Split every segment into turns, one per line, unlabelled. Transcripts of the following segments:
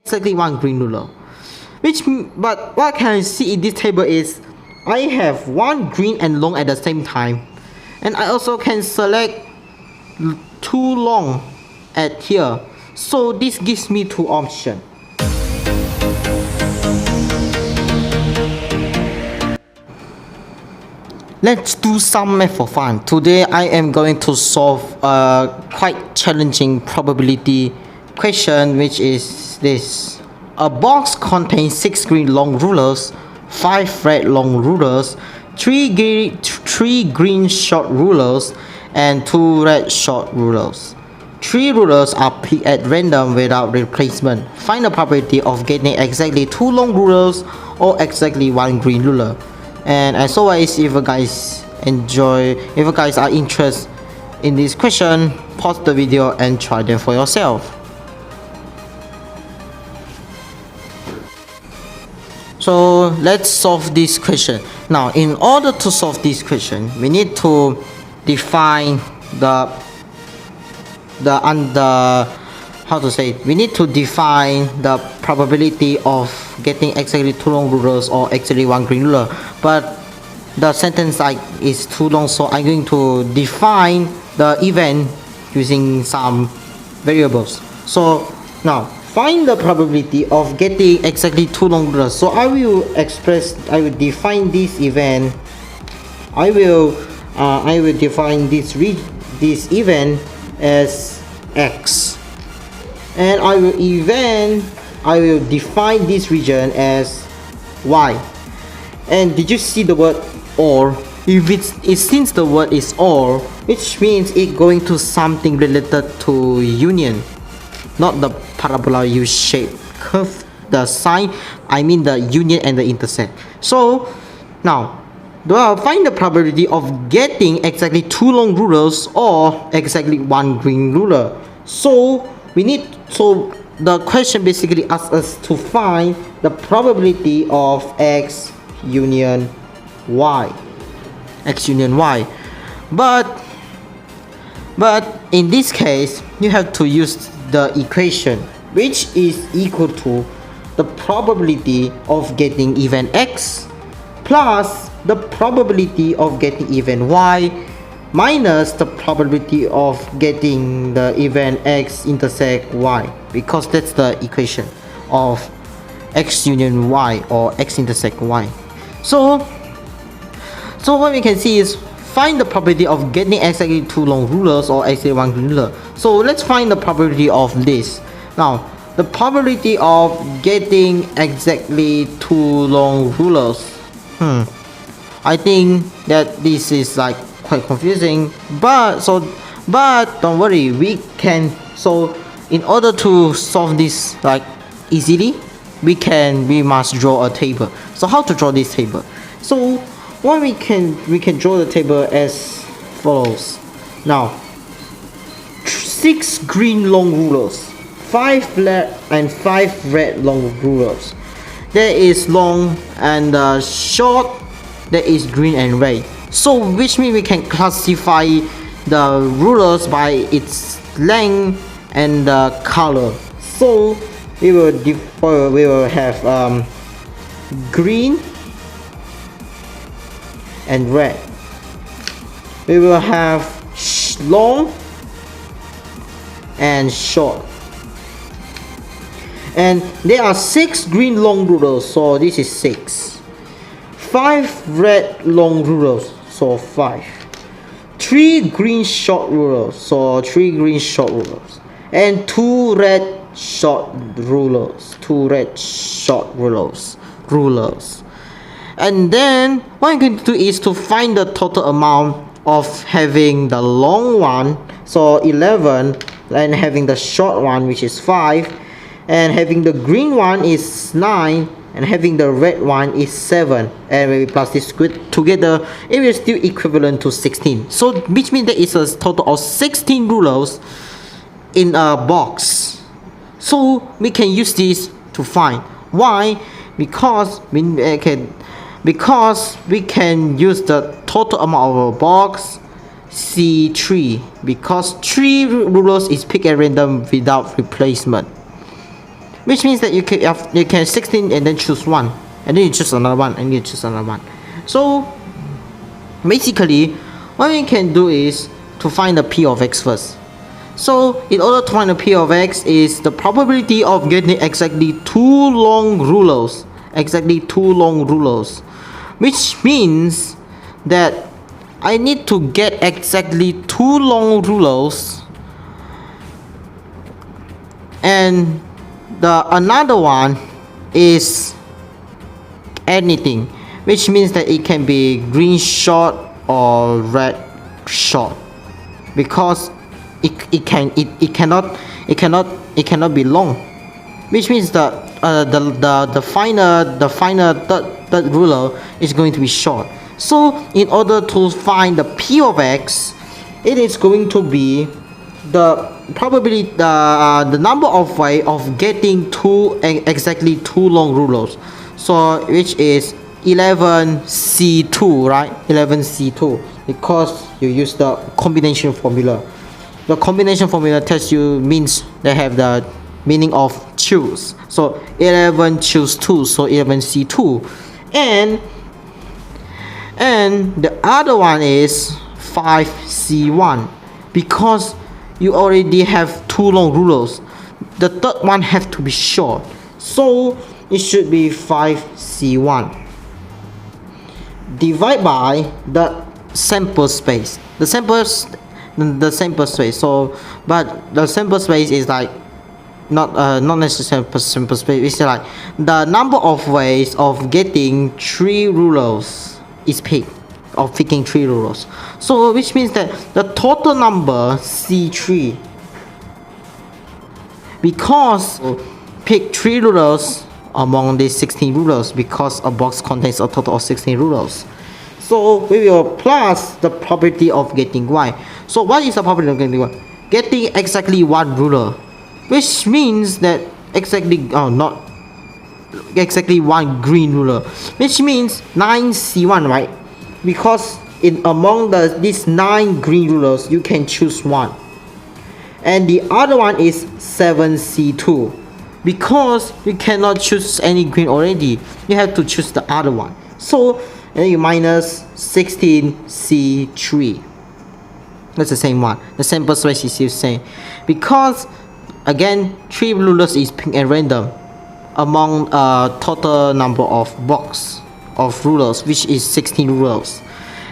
exactly one green ruler. But what can I see in this table is I have one green and long at the same time, and I also can select two long at here. So this gives me two options. Let's do some math for fun. Today I am going to solve a quite challenging probability question, which is this. A box contains 6 green long rulers, 5 red long rulers, 3 green short rulers, and 2 red short rulers. 3 rulers are picked at random without replacement. Find the probability of getting exactly 2 long rulers or exactly 1 green ruler. And as always, if you guys are interested in this question, pause the video and try them for yourself. So let's solve this question. Now, in order to solve this question, we need to define we need to define the probability of getting exactly 2 long rulers or exactly 1 green ruler, but the sentence is too long, so I'm going to define the event using some variables. So now find the probability of getting exactly 2 long rulers. So I will define this event. I will define this event as X, and I will define this region as Y. And did you see the word or? If since the word is or, which means it going to something related to union, not the parabola U-shaped curve. The sign, I mean the union and the intersect. So now find the probability of getting exactly 2 long rulers or exactly 1 green ruler. So the question basically asks us to find the probability of X union Y. But in this case, you have to use the equation, which is equal to the probability of getting event X plus the probability of getting event Y minus the probability of getting the event X intersect Y, because that's the equation of X union Y or X intersect Y. So what we can see is find the probability of getting exactly 2 long rulers or exactly 1 green ruler. So let's find the probability of this. Now the probability of getting exactly 2 long rulers, I think that this is quite confusing, but don't worry, we can. So in order to solve this easily, we must draw a table. So how to draw this table? So we can draw the table as follows. Now 6 green long rulers, 5 black and 5 red long rulers. There is long and short, there is green and red. So which means we can classify the rulers by its length and the color. So we will have green and red. We will have long and short. And there are 6 green long rulers, so this is 6. 5 red long rulers, so 5. 3 green short rulers, so 3 green short rulers. And 2 red short rulers. And then what I'm going to do is to find the total amount of having the long one, so 11, and having the short one, which is 5, and having the green one is 9, and having the red one is 7. And when we plus this together, it will still equivalent to 16. So which means there is a total of 16 rulers in a box. So we can use this to find. Why? Because we can use the total amount of our box C3, because 3 rulers is picked at random without replacement. which means that you can 16 and then choose one, and then you choose another one, and you choose another one. So basically what we can do is to find the p of x first. So in order to find the p of x is the probability of getting exactly two long rulers, which means that I need to get exactly two long rulers, and the another one is anything, which means that it can be green short or red short, because it cannot be long, which means the final third ruler is going to be short. So in order to find the p of x, it is going to be the probability, the number of way of getting exactly two long rulers, so which is 11C2, right? 11C2, because you use the combination formula. The combination formula tells you means they have the meaning of choose. So 11 choose 2, so 11C2, and the other one is 5C1, because you already have two long rulers. The third one have to be short, so it should be 5C1. Divide by the sample space. The sample space. So, but the sample space is like not necessarily sample space. It's like the number of ways of getting three rulers is picked, of picking three rulers. So which means that the total number C3, because pick three rulers among these 16 rulers, because a box contains a total of 16 rulers. So we will plus the probability of getting y. So what is the probability of getting y? Getting exactly one ruler, which means that not exactly one green ruler, which means 9C1, right? Because among these 9 green rulers you can choose one, and the other one is 7C2, because you cannot choose any green already, you have to choose the other one. So and then you minus 16C3. That's the same one. The sample space is still the same, because again 3 rulers is picked at random among a total number of box of rulers, which is 16 rulers,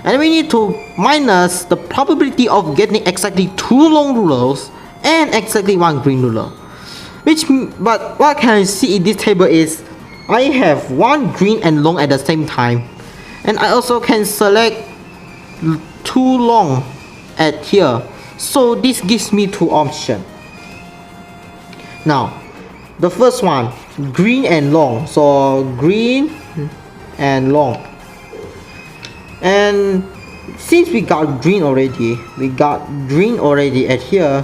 and we need to minus the probability of getting exactly 2 long rulers and exactly 1 green ruler. But what can I see in this table is I have 1 green and long at the same time, and I also can select 2 long at here. So this gives me 2 options. Now the first one, green and long. So green and long, and since we got green already at here,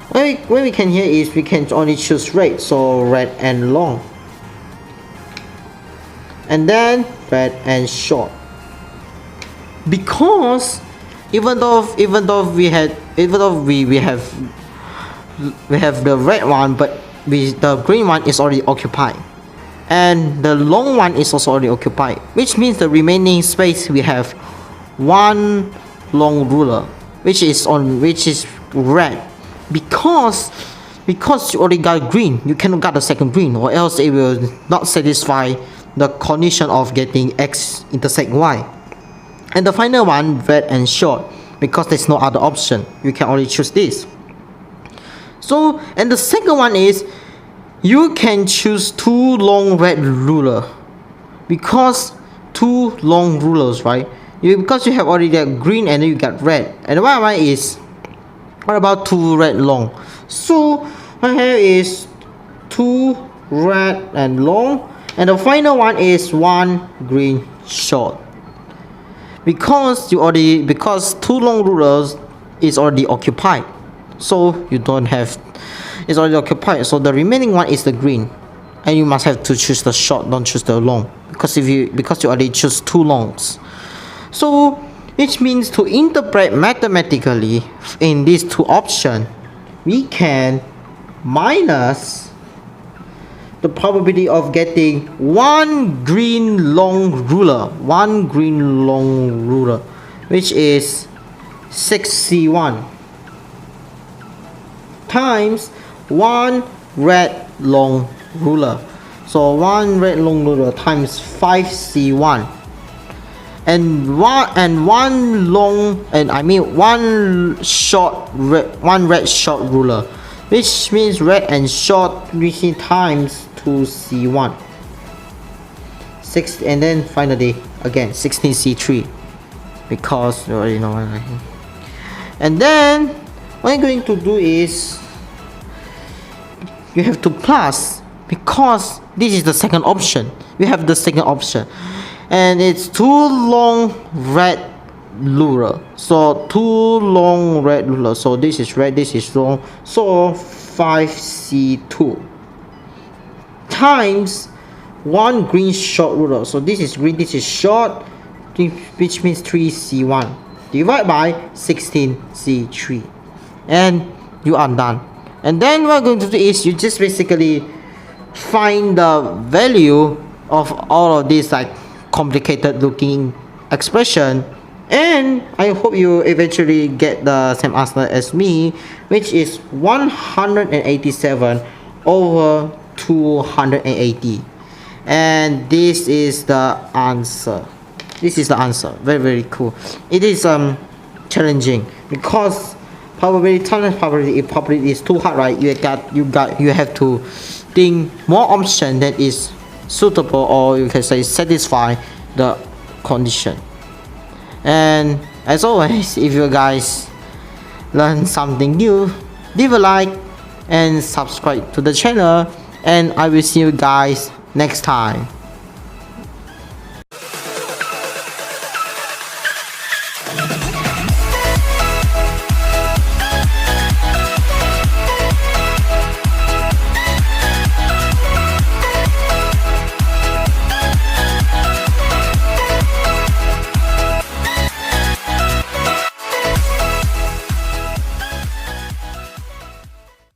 what we can here is we can only choose red, so red and long, and then red and short. Because even though we have the red one, but the green one is already occupied, and the long one is also already occupied, which means the remaining space we have 1 long ruler, which is red. Because you already got green, you cannot get the second green, or else it will not satisfy the condition of getting x intersect y. And the final one, red and short, because there's no other option, you can only choose this. So, and the second one is you can choose 2 long red ruler, because 2 long rulers, right? Because you have already got green and then you got red, and what about 2 red long? So what I have is 2 red and long, and the final one is 1 green short. Because 2 long rulers is already occupied, so you don't have, it's already occupied, so the remaining one is the green, and you must have to choose the short, don't choose the long, because you already choose 2 longs. So which means to interpret mathematically in these 2 options, we can minus the probability of getting one green long ruler, which is 6C1 times one red long ruler. So one red long ruler times 5C1 and one red short ruler, which means red and short which times 2C1 6, and then finally again 16C3 because you already know. And then what I'm going to do is you have to plus, because this is the second option. We have the second option and it's two long red ruler. So two long red ruler. So this is red, this is long. So 5C2 times one green short ruler. So this is green, this is short, which means 3C1 divided by 16C3, and you are done. And then what I'm going to do is you just basically find the value of all of these like complicated looking expression, and I hope you eventually get the same answer as me, which is 187 over 280. And this is the answer. This is the answer. Very, very cool. It is challenging because probability is too hard, right? You have to think more option that is suitable, or you can say satisfy the condition. And as always, if you guys learn something new, leave a like and subscribe to the channel, and I will see you guys next time.